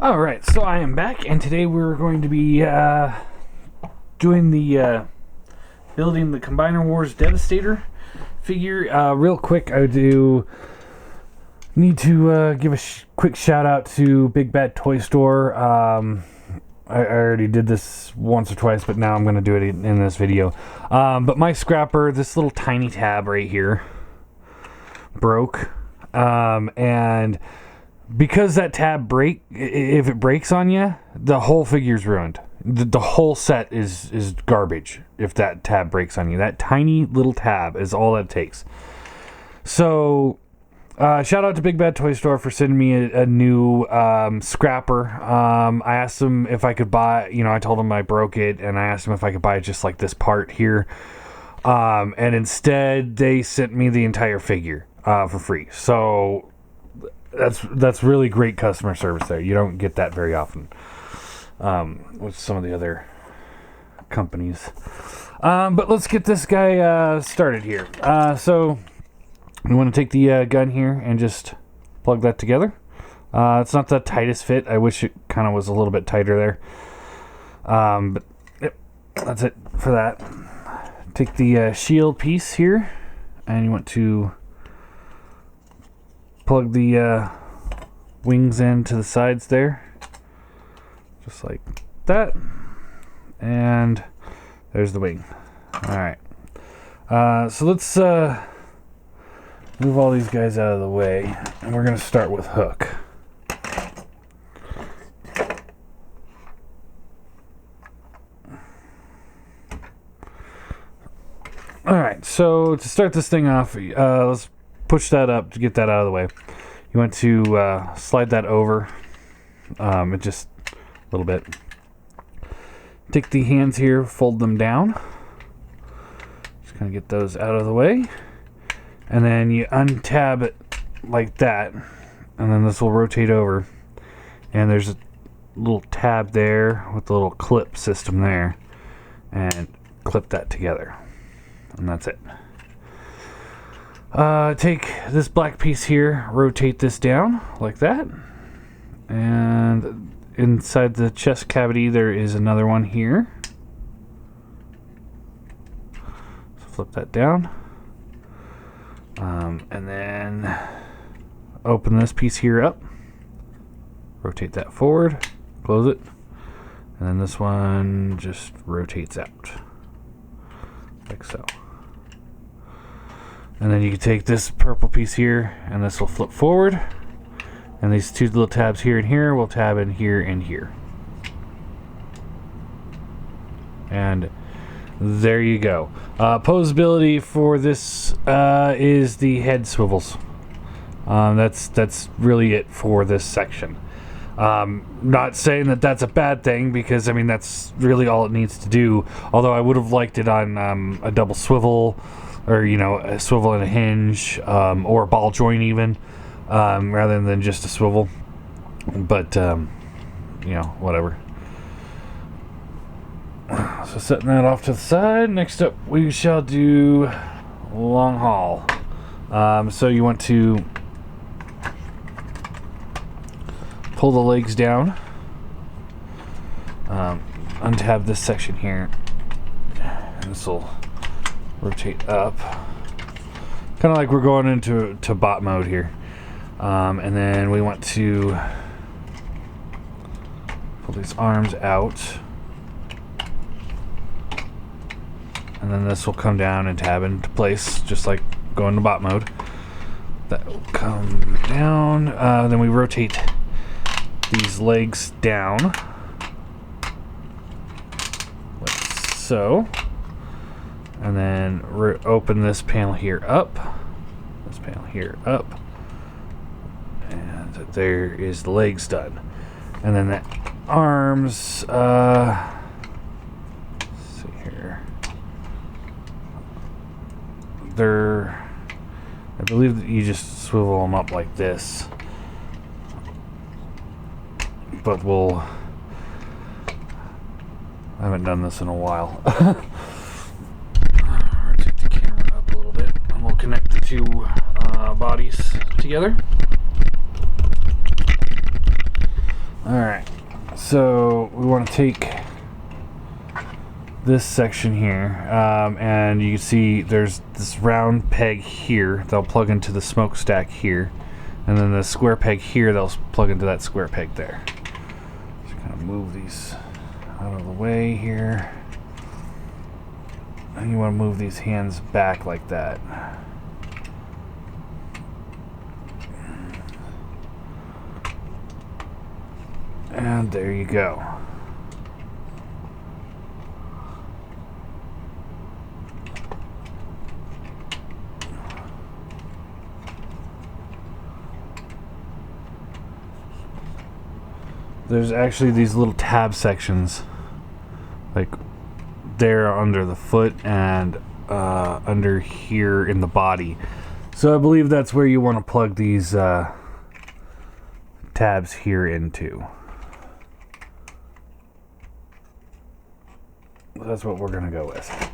Alright, so I am back, and today we're going to be doing the building the Combiner Wars Devastator figure. Real quick, I do need to give a quick shout out to Big Bad Toy Store. I already did this once or twice, but now I'm going to do it in this video. But my scrapper, this little tiny tab right here, broke, and because that tab if it breaks on you, the whole figure's ruined. The whole set is garbage if that tab breaks on you. That tiny little tab is all that it takes. So, shout out to Big Bad Toy Store for sending me a new scrapper. I asked them if I could buy, I told them I broke it, and I asked them if I could buy just like this part here. And instead, they sent me the entire figure for free. So that's really great customer service there. You don't get that very often with some of the other companies. But let's get this guy started here. So we want to take the gun here and just plug that together. It's not the tightest fit. I wish it kind of was a little bit tighter there. But yep, that's it for that. Take the shield piece here, and you want to plug the wings into the sides there, just like that, and there's the wing. Alright, so let's move all these guys out of the way, and we're going to start with Hook. Alright, so to start this thing off, let's push that up to get that out of the way. You want to slide that over, just a little bit. Take the hands here, fold them down. Just kind of get those out of the way. And then you untab it like that, and then this will rotate over. And there's a little tab there with the little clip system there. And clip that together. And that's it. Take this black piece here, rotate this down like that, and inside the chest cavity there is another one here. So flip that down, and then open this piece here up, rotate that forward, close it, and then this one just rotates out like so. And then you can take this purple piece here, and this will flip forward. And these two little tabs here and here will tab in here and here. And there you go. Posability for this is the head swivels. That's really it for this section. Not saying that that's a bad thing, because I mean that's really all it needs to do. Although I would have liked it on a double swivel, or a swivel and a hinge, or a ball joint even, rather than just a swivel. But whatever. So setting that off to the side. Next up we shall do long haul. So you want to pull the legs down, untab this section here, and this will rotate up, kind of like we're going into bot mode here. And then we want to pull these arms out, and then this will come down and tab into place, just like going to bot mode. That will come down. Then we rotate these legs down like so. And then open this panel here up. This panel here up. And there is the legs done. And then the arms, let's see here. I believe that you just swivel them up like this. But I haven't done this in a while. Rotate the camera up a little bit, and we'll connect the two bodies together. Alright. So we want to take this section here, and you can see there's this round peg here that'll plug into the smokestack here, and then the square peg here that'll plug into that square peg there. Just kind of move these out of the way here, and you want to move these hands back like that. And there you go. There's actually these little tab sections, like there under the foot and under here in the body. So I believe that's where you want to plug these tabs here into. That's what we're going to go with.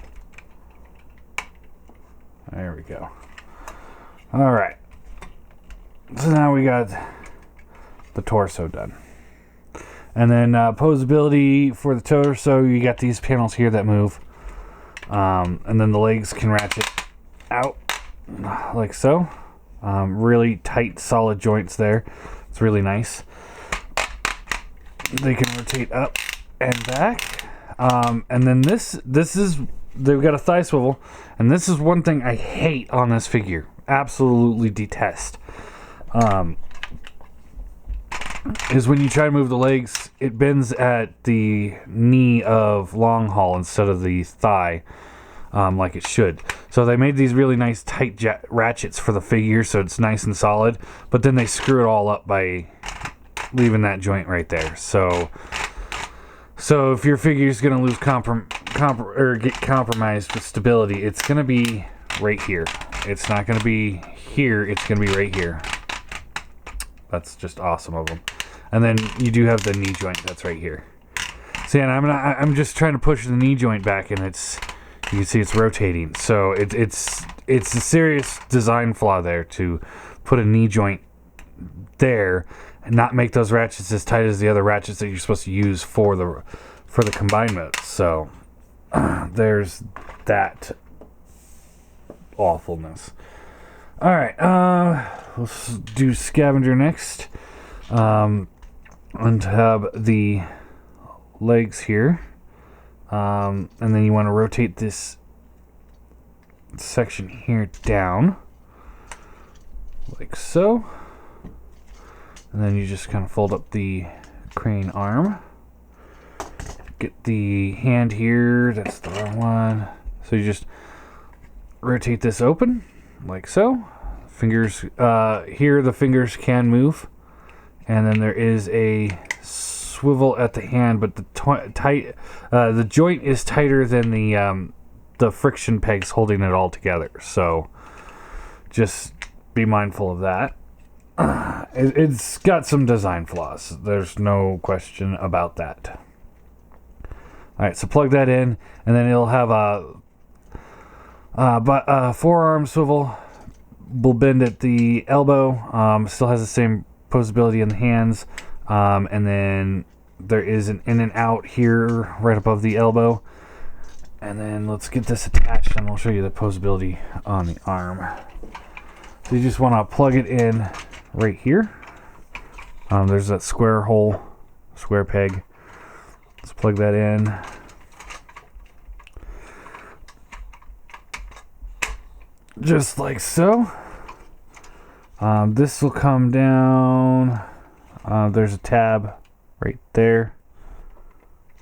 There we go. All right. So now we got the torso done. And then posability for the torso, you got these panels here that move. And then the legs can ratchet out like so. Really tight, solid joints there. It's really nice. They can rotate up and back. And then this is, they've got a thigh swivel, and this is one thing I hate on this figure. Absolutely detest. Is when you try to move the legs, it bends at the knee of long haul instead of the thigh, like it should. So they made these really nice tight ratchets for the figure, so it's nice and solid, but then they screw it all up by leaving that joint right there. So if your figure is going to lose or get compromised with stability, it's going to be right here. It's not going to be here. It's going to be right here. That's just awesome of them. And then you do have the knee joint that's right here. See, and I'm just trying to push the knee joint back, and you can see it's rotating. So it's a serious design flaw there to put a knee joint there and not make those ratchets as tight as the other ratchets that you're supposed to use for the combined modes. So there's that awfulness. All right, let's do scavenger next. Untab the legs here, and then you want to rotate this section here down like so. And then you just kind of fold up the crane arm. Get the hand here. That's the wrong one. So you just rotate this open, like so. Fingers, here the fingers can move. And then there is a swivel at the hand, but the joint is tighter than the friction pegs holding it all together. So just be mindful of that. It's got some design flaws. There's no question about that. Alright, so plug that in, and then it'll have a forearm swivel. Will bend at the elbow. Still has the same posability in the hands. And then there is an in and out here right above the elbow. And then let's get this attached, and I'll show you the posability on the arm. So you just want to plug it in right here. There's that square hole, square peg. Let's plug that in. Just like so. This will come down. There's a tab right there.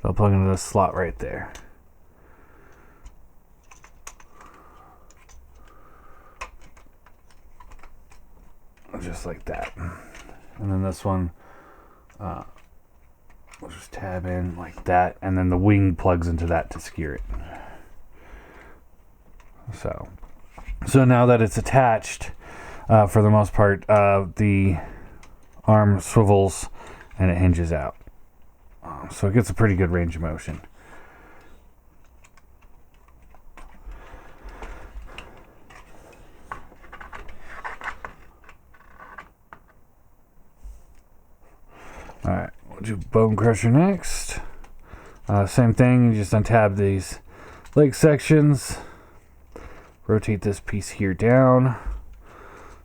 I'll plug into this slot right there. Just like that. And then this one, we'll just tab in like that, and then the wing plugs into that to secure it. So now that it's attached, for the most part, the arm swivels and it hinges out. So it gets a pretty good range of motion. Alright, We'll do bone crusher next. Same thing, you just untab these leg sections. Rotate this piece here down.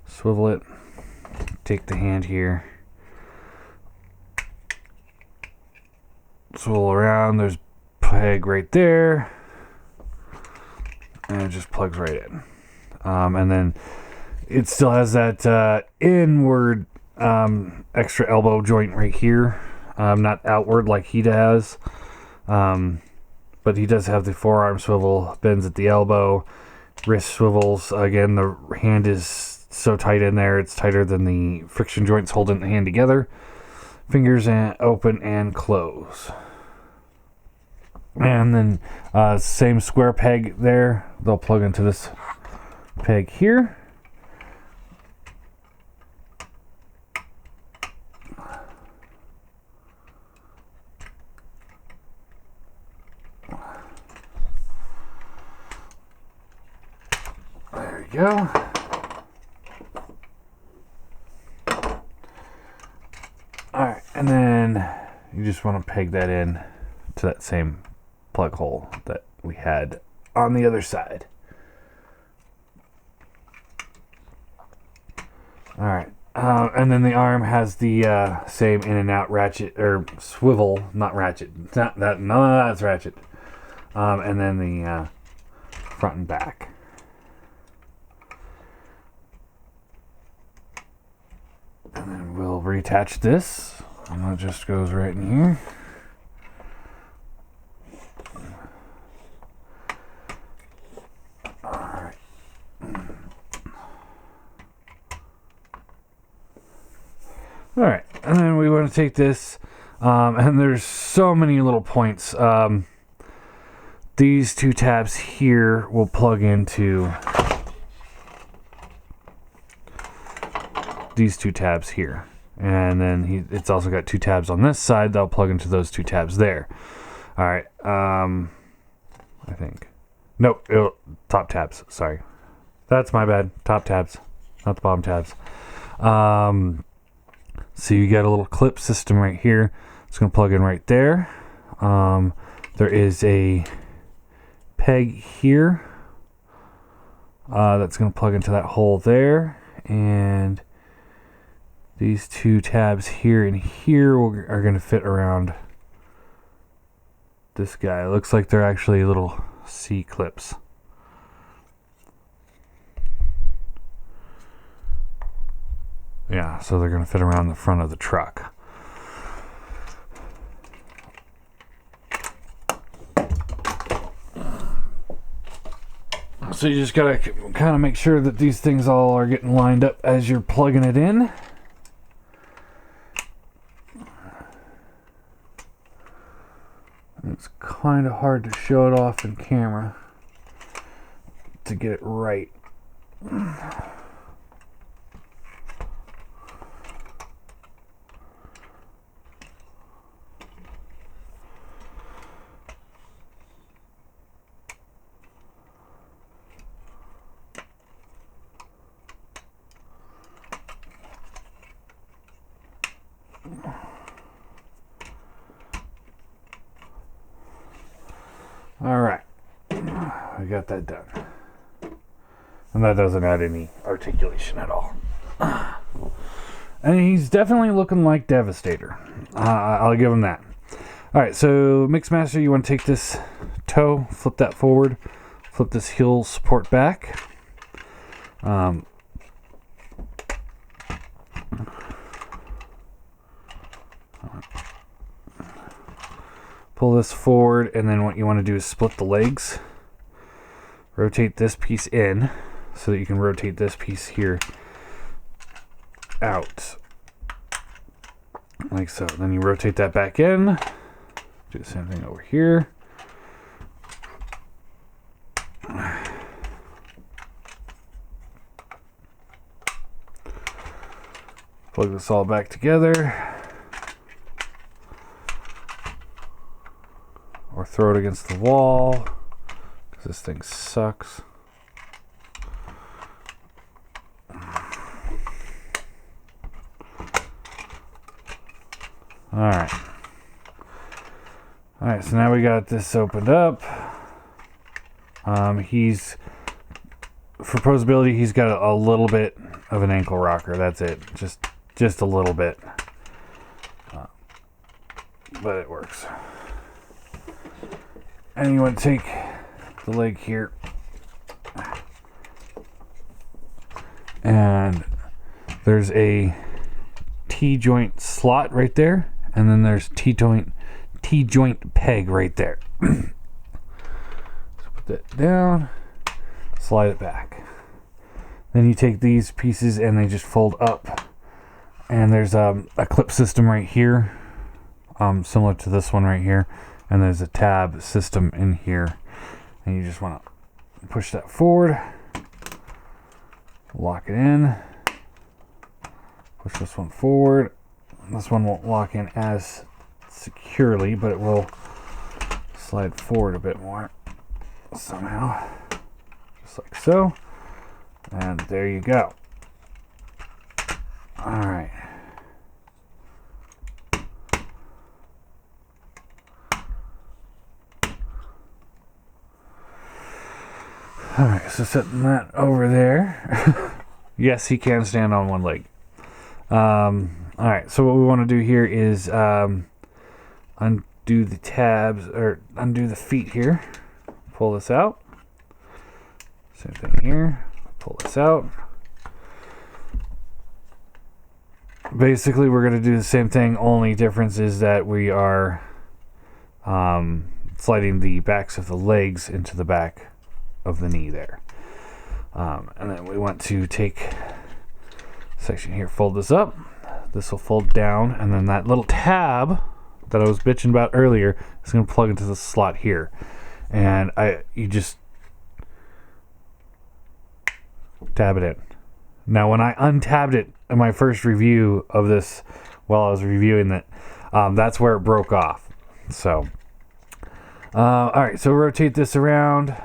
Swivel it. Take the hand here. Swivel around. There's peg right there. And it just plugs right in. And then it still has that inward extra elbow joint right here. Not outward like he does. But he does have the forearm swivel, bends at the elbow, wrist swivels. Again, the hand is so tight in there, it's tighter than the friction joints holding the hand together. Fingers and open and close. And then same square peg there. They'll plug into this peg here. There we go. Alright, and then you just want to peg that in to that same plug hole that we had on the other side. Alright, and then the arm has the same in and out ratchet, or swivel, not ratchet. Not that, no, that's ratchet. And then the front and back. And then we'll reattach this, and that just goes right in here. Alright. Alright, and then we want to take this, and there's so many little points. These two tabs here will plug into these two tabs here, and then it's also got two tabs on this side that'll plug into those two tabs there. All right, I think nope, top tabs, sorry, that's my bad. Top tabs, not the bottom tabs. So you get a little clip system right here. It's gonna plug in right there. There is a peg here that's gonna plug into that hole there, and these two tabs here and here are going to fit around this guy. It looks like they're actually little C clips. Yeah, so they're going to fit around the front of the truck. So you just got to kind of make sure that these things all are getting lined up as you're plugging it in. It's kind of hard to show it off in camera to get it right. Alright, we got that done. And that doesn't add any articulation at all. And he's definitely looking like Devastator. I'll give him that. Alright, so Mixmaster, you want to take this toe, flip that forward, flip this heel support back. Pull this forward, and then what you want to do is split the legs. Rotate this piece in so that you can rotate this piece here out. Like so. Then you rotate that back in. Do the same thing over here. Plug this all back together. Or throw it against the wall, because this thing sucks. Alright. Alright, so now we got this opened up. He's, for posability, he's got a little bit of an ankle rocker. That's it. Just a little bit. But it works. And you want to take the leg here. And there's a T-joint slot right there. And then there's T-joint peg right there. So put that down. Slide it back. Then you take these pieces and they just fold up. And there's a clip system right here. Similar to this one right here. And there's a tab system in here. And you just want to push that forward. Lock it in. Push this one forward. This one won't lock in as securely, but it will slide forward a bit more somehow. Just like so. And there you go. Alright. Alright, so setting that over there. Yes, he can stand on one leg. Alright, so what we want to do here is undo the tabs, or undo the feet here. Pull this out. Same thing here. Pull this out. Basically, we're going to do the same thing, only difference is that we are sliding the backs of the legs into the back of the knee there. And then we want to take section here, fold this up. This will fold down, and then that little tab that I was bitching about earlier is going to plug into the slot here. And you just tab it in. Now, when I untabbed it in my first review of this, while I was reviewing it, that's where it broke off. So, all right, so rotate this around.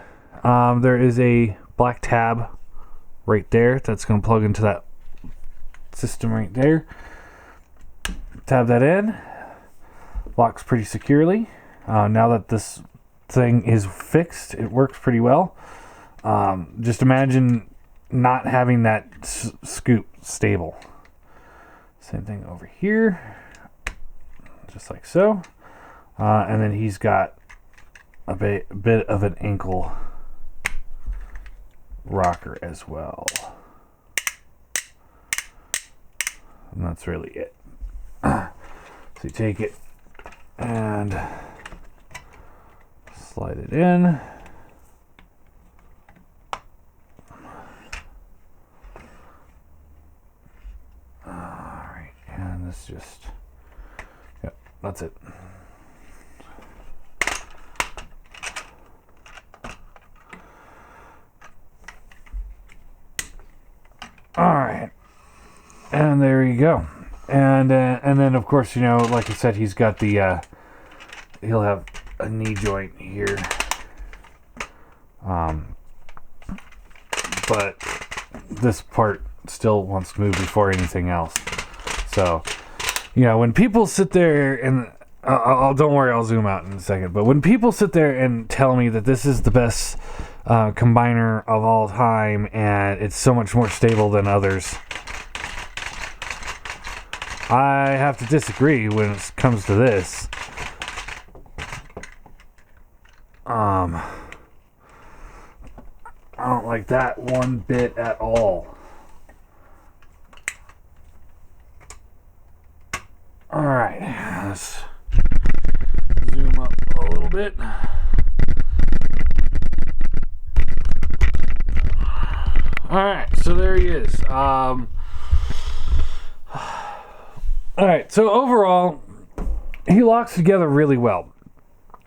There is a black tab right there that's going to plug into that system right there. Tab that in. Locks pretty securely. Now that this thing is fixed, it works pretty well. Just imagine not having that scoop stable. Same thing over here. Just like so. And then he's got a bit of an ankle rocker as well. And that's really it. So you take it and slide it in. Alright, and this just, yep, that's it. Alright, and there you go. And then of course, you know, like I said, he's got the he'll have a knee joint here, but this part still wants to move before anything else. So, you know, when people sit there and don't worry, I'll zoom out in a second. But when people sit there and tell me that this is the best combiner of all time and it's so much more stable than others, I have to disagree when it comes to this. I don't like that one bit at all. Alright, let's zoom up a little bit. Alright, so there he is. Alright, so overall, he locks together really well.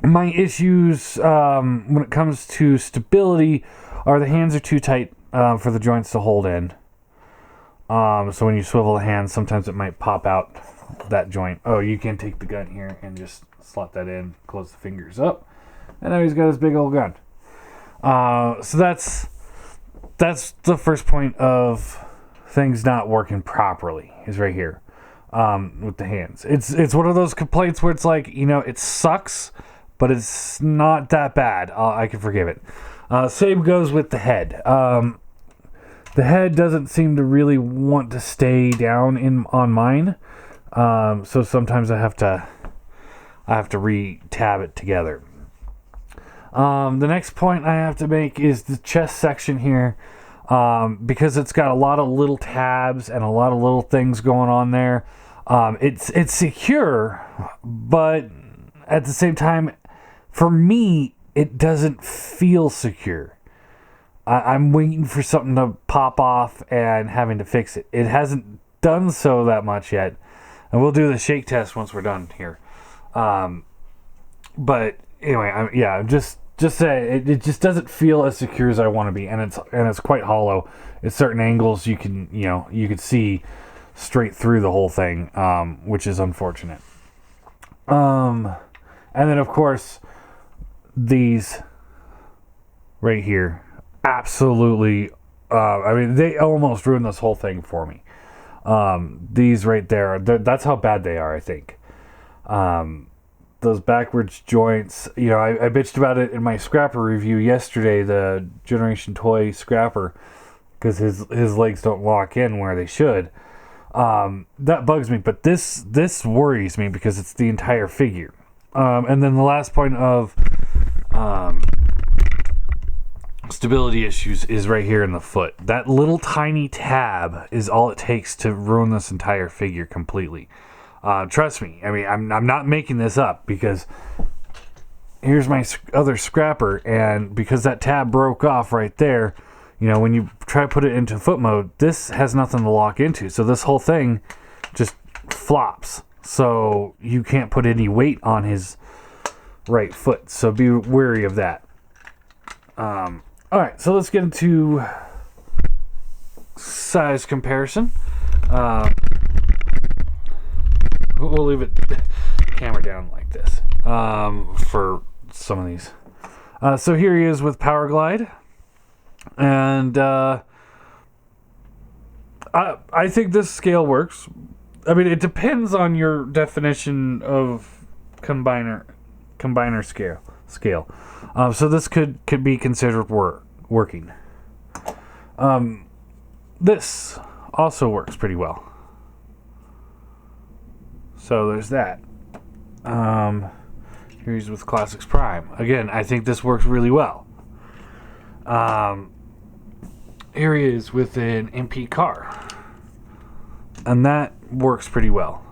My issues when it comes to stability are the hands are too tight for the joints to hold in. So when you swivel the hands, sometimes it might pop out that joint. Oh, you can take the gun here and just slot that in, close the fingers up, and now he's got his big old gun. So that's the first point of things not working properly, is right here. with the hands. It's one of those complaints where it's like, it sucks, but it's not that bad. I can forgive it. Same goes with the head. The head doesn't seem to really want to stay down on mine. So sometimes I have to re-tab it together. The next point I have to make is the chest section here. Because it's got a lot of little tabs and a lot of little things going on there. It's secure, but at the same time, for me, it doesn't feel secure. I'm waiting for something to pop off and having to fix it. It hasn't done so that much yet, and we'll do the shake test once we're done here. But anyway, just say it just doesn't feel as secure as I want to be, and it's quite hollow. At certain angles, you could see straight through the whole thing, which is unfortunate. And then of course these right here, absolutely. They almost ruined this whole thing for me. These right there, that's how bad they are, I think. Those backwards joints, I bitched about it in my scrapper review yesterday, the Generation Toy scrapper, because his legs don't lock in where they should. That bugs me, but this worries me because it's the entire figure. And then the last point of stability issues is right here in the foot. That little tiny tab is all it takes to ruin this entire figure completely. Trust me. I'm not making this up, because here's my other scrapper, and because that tab broke off right there, when you try to put it into foot mode, this has nothing to lock into, so this whole thing just flops. So you can't put any weight on his right foot, so be wary of that. Alright, so let's get into size comparison. We'll leave it camera down like this for some of these. So here he is with Power Glide, and I think this scale works. It depends on your definition of combiner scale. So this could be considered working. This also works pretty well. So there's that. Here he's with Classics Prime. Again, I think this works really well. Here he is with an MP car, and that works pretty well.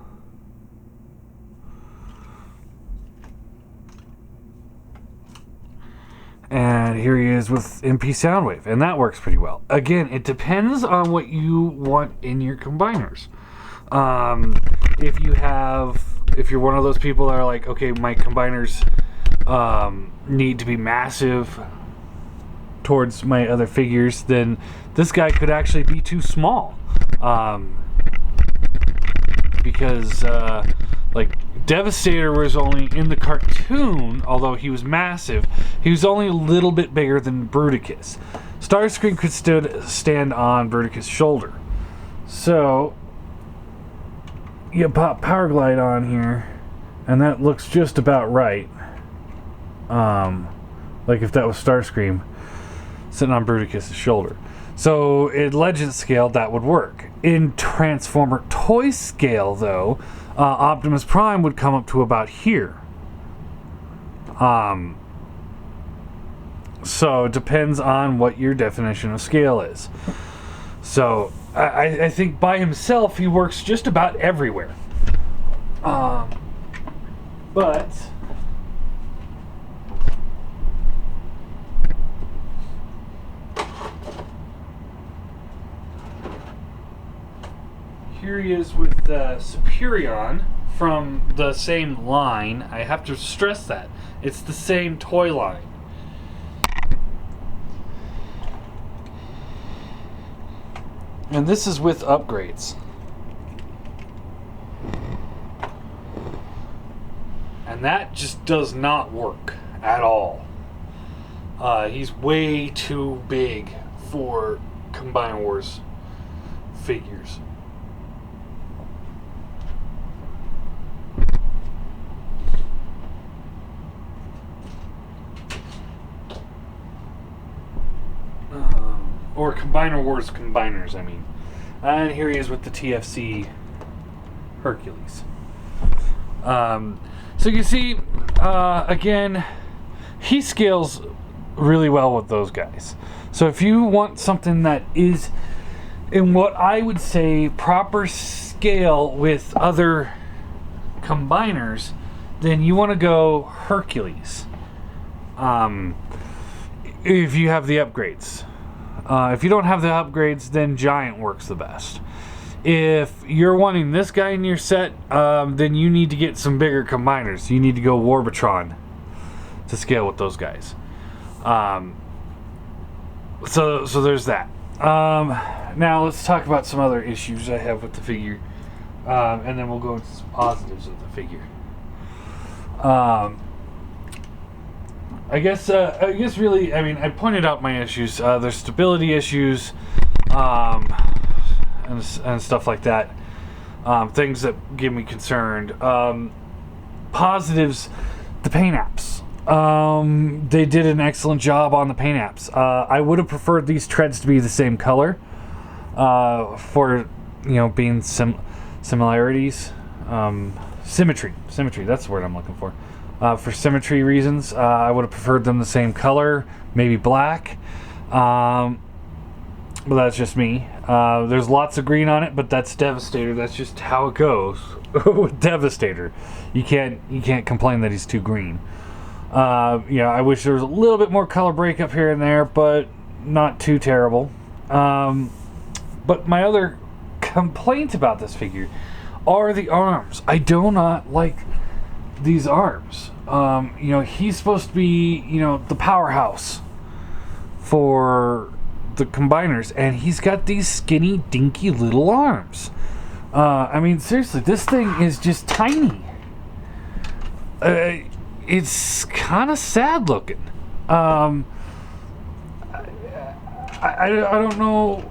And here he is with MP Soundwave, and that works pretty well. Again, it depends on what you want in your combiners. If you're one of those people that are like, okay, my combiners need to be massive towards my other figures, then this guy could actually be too small. Because like Devastator was only in the cartoon, although he was massive, he was only a little bit bigger than Bruticus. Starscream could stand on Bruticus' shoulder. So you pop Power Glide on here, and that looks just about right. Like if that was Starscream sitting on Bruticus' shoulder. So in Legend scale, that would work. In Transformer toy scale, though, Optimus Prime would come up to about here. So it depends on what your definition of scale is. So I think by himself he works just about everywhere. But here he is with Superion from the same line. I have to stress that. It's the same toy line. And this is with upgrades. And that just does not work at all. He's way too big for Combiner Wars figures. or Combiner Wars combiners, I mean. And here he is with the TFC Hercules. So you see, again, he scales really well with those guys. So if you want something that is in what I would say proper scale with other combiners, then you want to go Hercules. If you have the upgrades. If you don't have the upgrades, then Giant works the best. If you're wanting this guy in your set, then you need to get some bigger combiners. You need to go Warbatron to scale with those guys. So there's that. Now let's talk about some other issues I have with the figure, and then we'll go into some positives of the figure. I guess really, I mean, I pointed out my issues. There's stability issues, and stuff like that. Things that give me concerned. Positives, the paint apps. They did an excellent job on the paint apps. I would have preferred these treads to be the same color, for, you know, being similarities. Symmetry, that's the word I'm looking for. For symmetry reasons, I would have preferred them the same color, maybe black. But that's just me. There's lots of green on it, but that's Devastator. That's just how it goes with Devastator. You can't complain that he's too green. I wish there was a little bit more color breakup here and there, but not too terrible. But my other complaint about this figure are the arms. I do not like these arms. He's supposed to be, the powerhouse for the combiners, and he's got these skinny, dinky little arms. I mean, seriously, this thing is just tiny. It's kind of sad looking. I don't know.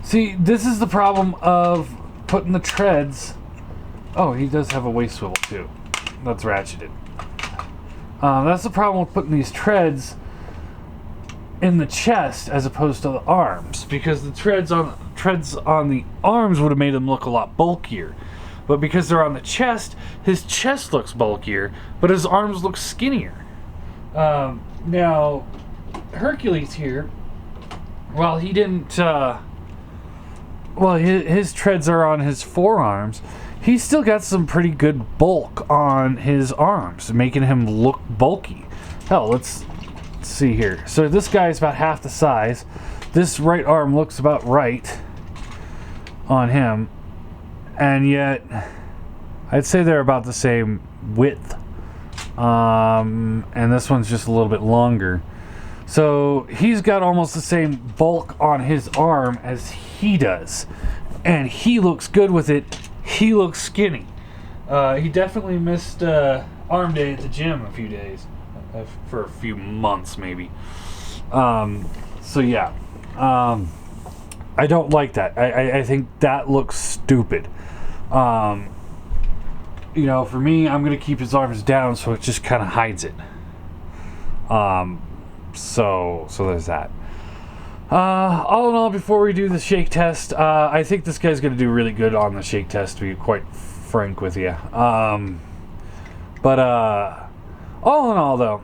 See, this is the problem of putting the treads. Oh, he does have a waist swivel too. That's ratcheted. That's the problem with putting these treads in the chest as opposed to the arms, because the treads on the arms would have made him look a lot bulkier. But because they're on the chest, his chest looks bulkier, but his arms look skinnier. Now, Hercules here, while he didn't, his treads are on his forearms, he's still got some pretty good bulk on his arms, making him look bulky. Hell, let's see here. So this guy's about half the size. This right arm looks about right on him, and yet I'd say they're about the same width. And this one's just a little bit longer. So he's got almost the same bulk on his arm as he does, and he looks good with it. He looks skinny. He definitely missed arm day at the gym a few days, for a few months maybe. So yeah, I don't like that. I think that looks stupid. For me, I'm gonna keep his arms down so it just kind of hides it. So there's that. All in all, before we do the shake test, I think this guy's going to do really good on the shake test, to be quite frank with you. But all in all, though,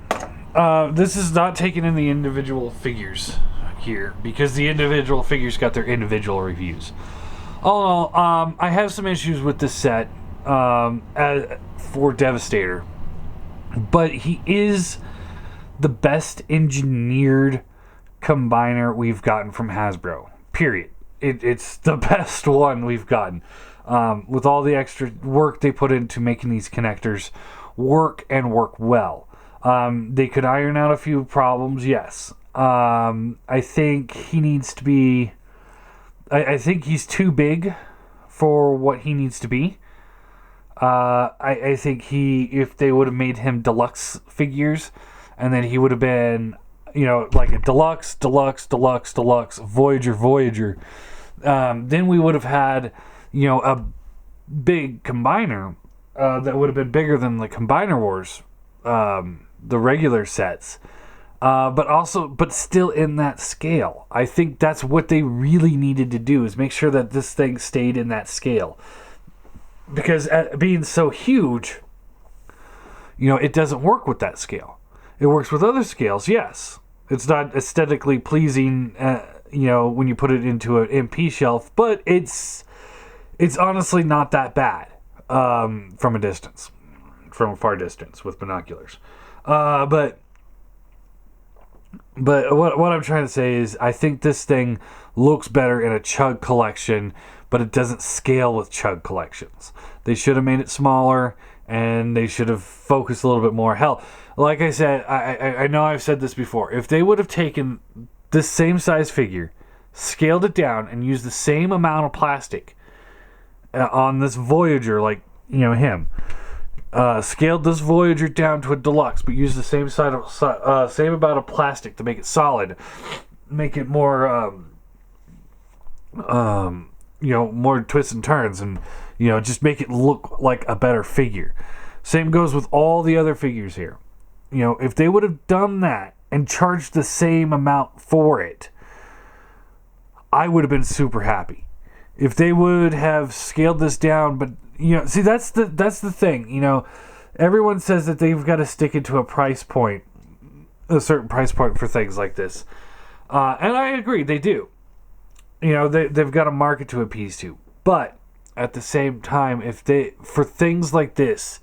this is not taking in the individual figures here, because the individual figures got their individual reviews. All in all, I have some issues with this set for Devastator, but he is the best engineered combiner we've gotten from Hasbro, period. It's the best one we've gotten, with all the extra work they put into making these connectors work and work well. They could iron out a few problems, yes. I think he needs to be, I think he's too big for what he needs to be. I think if they would have made him deluxe figures, and then he would have been, like a deluxe, Voyager, then we would have had, a big combiner that would have been bigger than the Combiner Wars, the regular sets. but still in that scale. I think that's what they really needed to do, is make sure that this thing stayed in that scale. Because being so huge, it doesn't work with that scale. It works with other scales, yes. It's not aesthetically pleasing, when you put it into an MP shelf, but it's honestly not that bad from a far distance with binoculars. But what I'm trying to say is, I think this thing looks better in a Chug collection, but it doesn't scale with Chug collections. They should have made it smaller, and they should have focused a little bit more. Hell, like I said, I know I've said this before. If they would have taken this same size figure, scaled it down, and used the same amount of plastic on this Voyager, like, him, scaled this Voyager down to a deluxe, but used the same same amount of plastic to make it solid, make it more, more twists and turns, and just make it look like a better figure. Same goes with all the other figures here. If they would have done that and charged the same amount for it, I would have been super happy. If they would have scaled this down, but see, that's the thing. Everyone says that they've got to stick it to a certain price point for things like this, and I agree, they do. They've got a market to appease to, but at the same time, for things like this,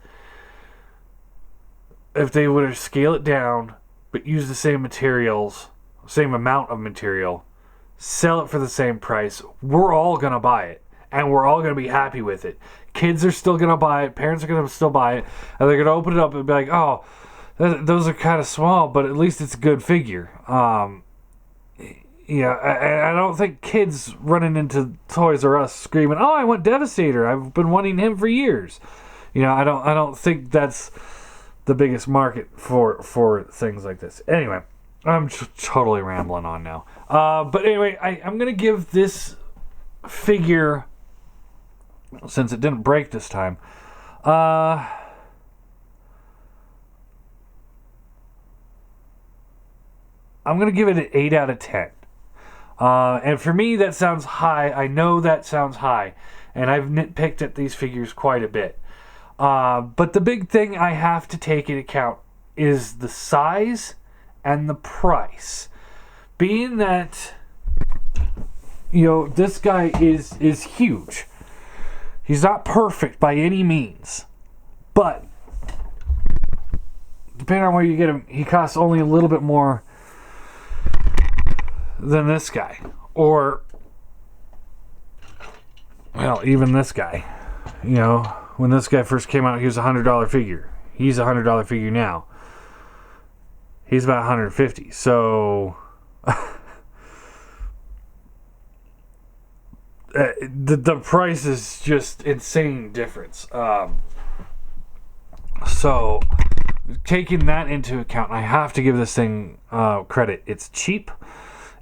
if they would have scaled it down, but use the same materials, same amount of material, sell it for the same price, we're all going to buy it. And we're all going to be happy with it. Kids are still going to buy it. Parents are going to still buy it. And they're going to open it up and be like, oh, those are kind of small, but at least it's a good figure. I don't think kids running into Toys R Us screaming, oh, I want Devastator. I've been wanting him for years. I don't think that's the biggest market for things like this. Anyway, I'm totally rambling on now. But anyway, I'm going to give this figure, since it didn't break this time, I'm going to give it an 8 out of 10. And for me, that sounds high. I know that sounds high. And I've nitpicked at these figures quite a bit. But the big thing I have to take into account is the size and the price. Being that, this guy is huge. He's not perfect by any means. But, depending on where you get him, he costs only a little bit more than this guy. Or, well, even this guy. When this guy first came out, he was a $100 figure. He's a $100 figure now. He's about $150. So, the price is just insane difference. So, taking that into account, I have to give this thing credit. It's cheap.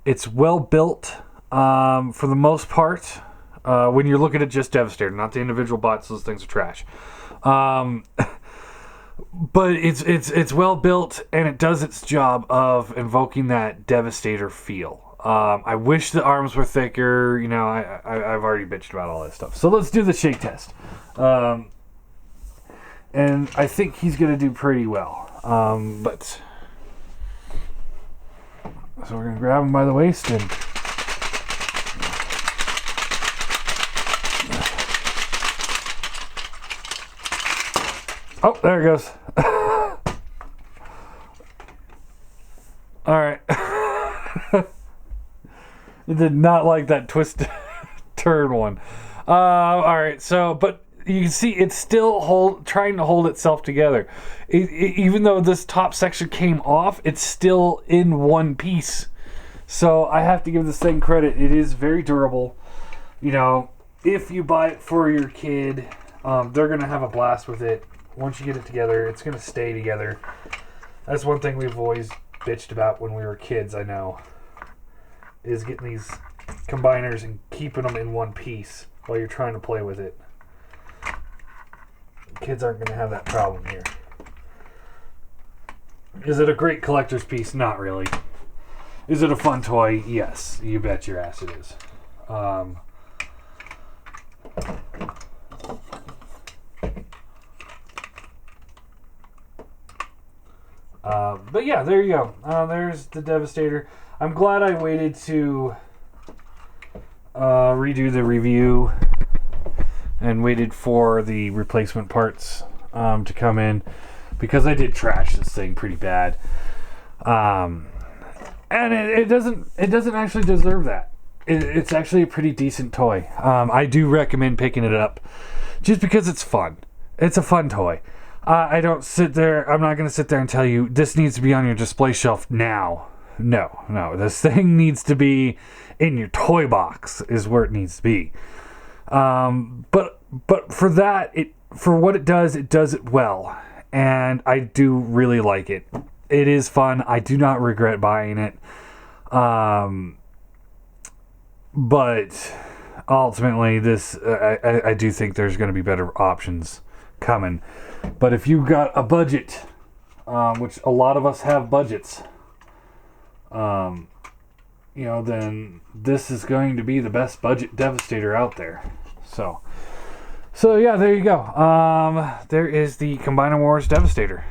It's well built for the most part. When you're looking at just Devastator, not the individual bots, those things are trash. But it's well built, and it does its job of invoking that Devastator feel. I wish the arms were thicker. I've already bitched about all that stuff. So let's do the shake test. And I think he's going to do pretty well. So we're going to grab him by the waist and... Oh, there it goes. Alright. It did not like that twist turn one. Alright, so, but you can see it's still trying to hold itself together. Even though this top section came off, it's still in one piece. So I have to give this thing credit. It is very durable. If you buy it for your kid, they're going to have a blast with it. Once you get it together, it's going to stay together. That's one thing we've always bitched about when we were kids, I know, is getting these combiners and keeping them in one piece while you're trying to play with it. Kids aren't going to have that problem here. Is it a great collector's piece? Not really. Is it a fun toy? Yes, you bet your ass it is. But yeah, there you go. There's the Devastator. I'm glad I waited to redo the review and waited for the replacement parts to come in, because I did trash this thing pretty bad. And it doesn't actually deserve that. It's actually a pretty decent toy. I do recommend picking it up just because it's fun. It's a fun toy. I'm not going to sit there and tell you this needs to be on your display shelf now. No. This thing needs to be in your toy box is where it needs to be. But for that, for what it does it well. And I do really like it. It is fun. I do not regret buying it. But ultimately, I do think there's going to be better options coming. But if you've got a budget, which a lot of us have budgets, then this is going to be the best budget Devastator out there. So yeah, there you go. There is the Combiner Wars Devastator.